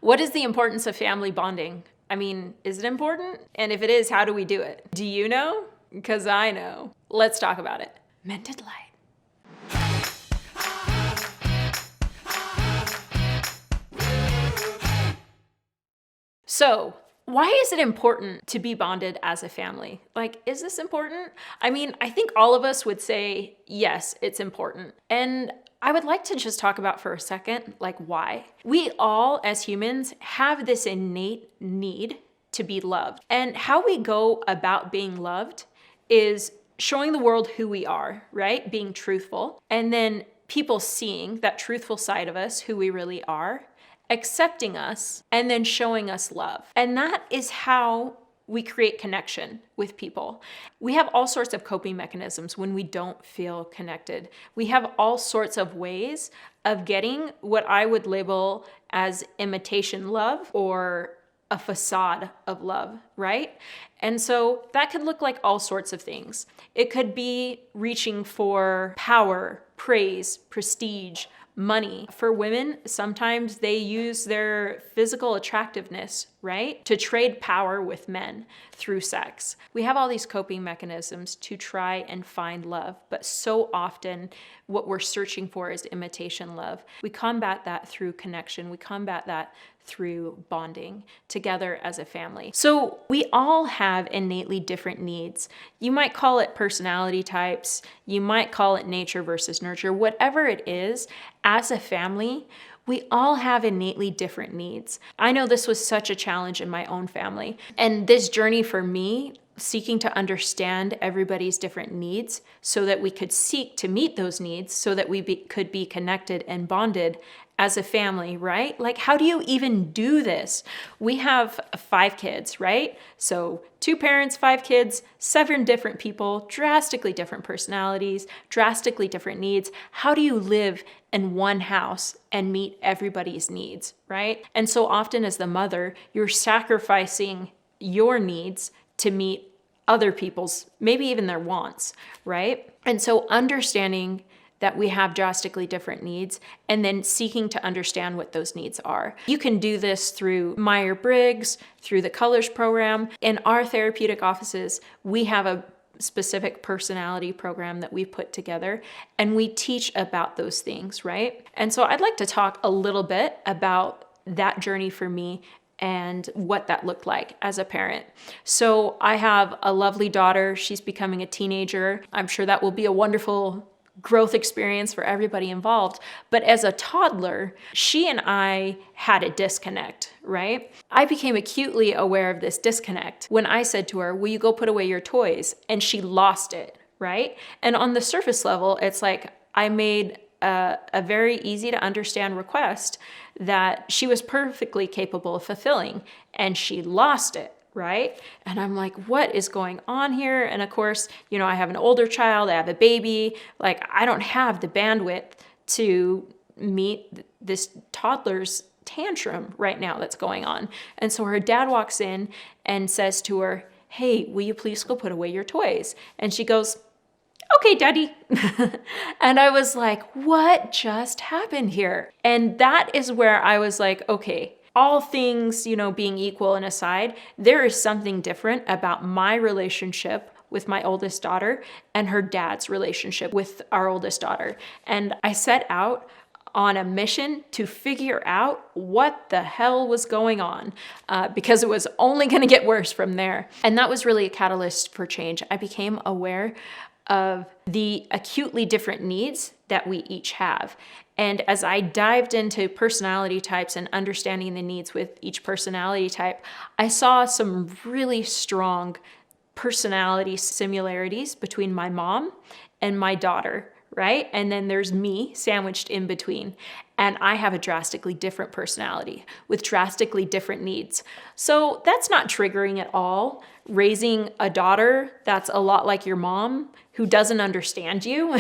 What is the importance of family bonding? I mean, is it important? And if it is, how do we do it? Do you know? Because I know. Let's talk about it. Mended light. So, why is it important to be bonded as a family? Like, is this important? I mean, I think all of us would say, yes, it's important. And I would like to just talk about for a second, like, why. We all, as humans, have this innate need to be loved. And how we go about being loved is showing the world who we are, right? Being truthful. And then people seeing that truthful side of us, who we really are, accepting us, and then showing us love. And that is how we create connection with people. We have all sorts of coping mechanisms when we don't feel connected. We have all sorts of ways of getting what I would label as imitation love or a facade of love, right? And so that could look like all sorts of things. It could be reaching for power, praise, prestige, money. For women, sometimes they use their physical attractiveness, right, to trade power with men through sex. We have all these coping mechanisms to try and find love, but so often what we're searching for is imitation love. We combat that through connection. We combat that through bonding together as a family. So we all have innately different needs. You might call it personality types. You might call it nature versus nurture. Whatever it is, as a family, we all have innately different needs. I know this was such a challenge in my own family. And this journey for me, seeking to understand everybody's different needs so that we could seek to meet those needs so that we could be connected and bonded as a family, right? Like, how do you even do this? We have 5 kids, right? So 2 parents, 5 kids, 7 different people, drastically different personalities, drastically different needs. How do you live in one house and meet everybody's needs, right? And so often as the mother, you're sacrificing your needs to meet other people's, maybe even their wants, right? And so understanding that we have drastically different needs and then seeking to understand what those needs are. You can do this through Myers-Briggs, through the Colors program. In our therapeutic offices, we have a specific personality program that we've put together, and we teach about those things, right? And so I'd like to talk a little bit about that journey for me and what that looked like as a parent. So I have a lovely daughter. She's becoming a teenager. I'm sure that will be a wonderful growth experience for everybody involved. But as a toddler, she and I had a disconnect, right? I became acutely aware of this disconnect when I said to her, will you go put away your toys? And she lost it, right? And on the surface level, it's like I made a very easy to understand request that she was perfectly capable of fulfilling, and she lost it. Right? And I'm like, what is going on here? And of course, you know, I have an older child, I have a baby, like I don't have the bandwidth to meet this toddler's tantrum right now that's going on. And so her dad walks in and says to her, hey, will you please go put away your toys? And she goes, okay, daddy. And I was like, what just happened here? And that is where I was like, okay, all things, you know, being equal and aside, there is something different about my relationship with my oldest daughter and her dad's relationship with our oldest daughter. And I set out on a mission to figure out what the hell was going on because it was only going to get worse from there. And that was really a catalyst for change. I became aware of the acutely different needs that we each have. And as I dived into personality types and understanding the needs with each personality type, I saw some really strong personality similarities between my mom and my daughter, right? And then there's me sandwiched in between. And I have a drastically different personality with drastically different needs. So that's not triggering at all. Raising a daughter that's a lot like your mom who doesn't understand you.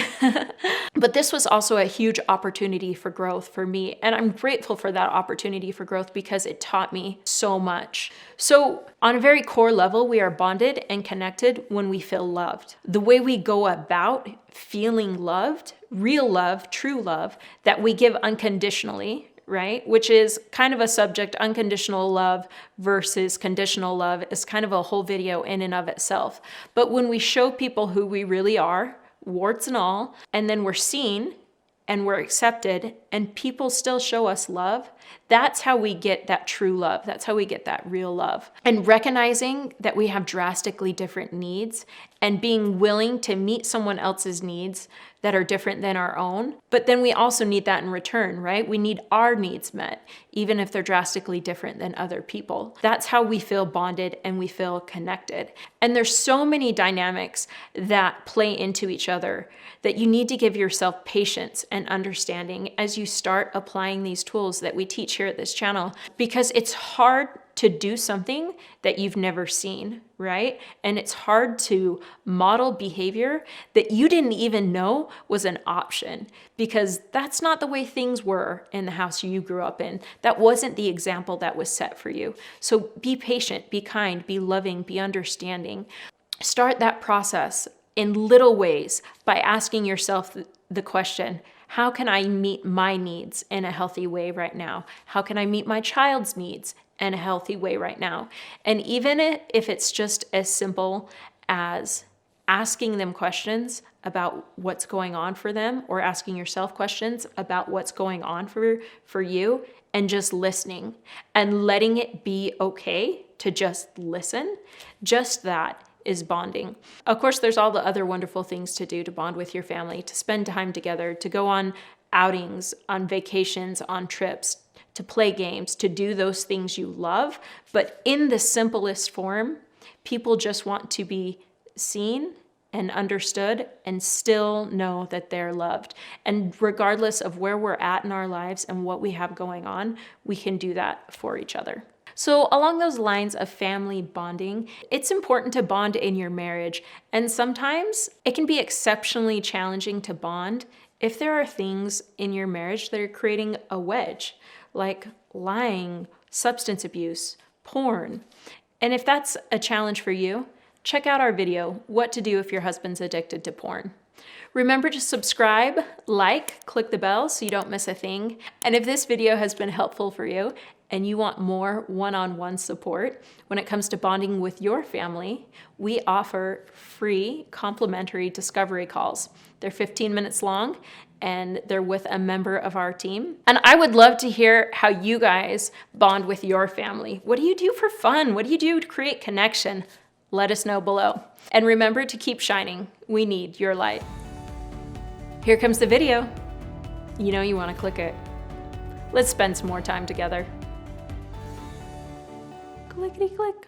But this was also a huge opportunity for growth for me. And I'm grateful for that opportunity for growth because it taught me so much. So on a very core level, we are bonded and connected when we feel loved. The way we go about feeling loved, real love, true love, that we give unconditionally, right? Which is kind of a subject. Unconditional love versus conditional love is kind of a whole video in and of itself. But when we show people who we really are, warts and all, and then we're seen and we're accepted and people still show us love, that's how we get that true love. That's how we get that real love. And recognizing that we have drastically different needs and being willing to meet someone else's needs that are different than our own. But then we also need that in return, right? We need our needs met, even if they're drastically different than other people. That's how we feel bonded and we feel connected. And there's so many dynamics that play into each other that you need to give yourself patience and understanding as you start applying these tools that we teach here at this channel, because it's hard to do something that you've never seen, right? And it's hard to model behavior that you didn't even know was an option, because that's not the way things were in the house you grew up in. That wasn't the example that was set for you. So be patient, be kind, be loving, be understanding. Start that process in little ways by asking yourself the question, how can I meet my needs in a healthy way right now? How can I meet my child's needs in a healthy way right now? And even if it's just as simple as asking them questions about what's going on for them, or asking yourself questions about what's going on for you, and just listening and letting it be okay to just listen, just that is bonding. Of course, there's all the other wonderful things to do to bond with your family, to spend time together, to go on outings, on vacations, on trips, to play games, to do those things you love. But in the simplest form, people just want to be seen and understood and still know that they're loved. And regardless of where we're at in our lives and what we have going on, we can do that for each other. So along those lines of family bonding, it's important to bond in your marriage. And sometimes it can be exceptionally challenging to bond if there are things in your marriage that are creating a wedge, like lying, substance abuse, porn. And if that's a challenge for you, check out our video, What to Do If Your Husband's Addicted to Porn. Remember to subscribe, like, click the bell so you don't miss a thing. And if this video has been helpful for you and you want more one-on-one support when it comes to bonding with your family, we offer free complimentary discovery calls. They're 15 minutes long and they're with a member of our team. And I would love to hear how you guys bond with your family. What do you do for fun? What do you do to create connection? Let us know below. And remember to keep shining. We need your light. Here comes the video. You know you want to click it. Let's spend some more time together. Clickety click.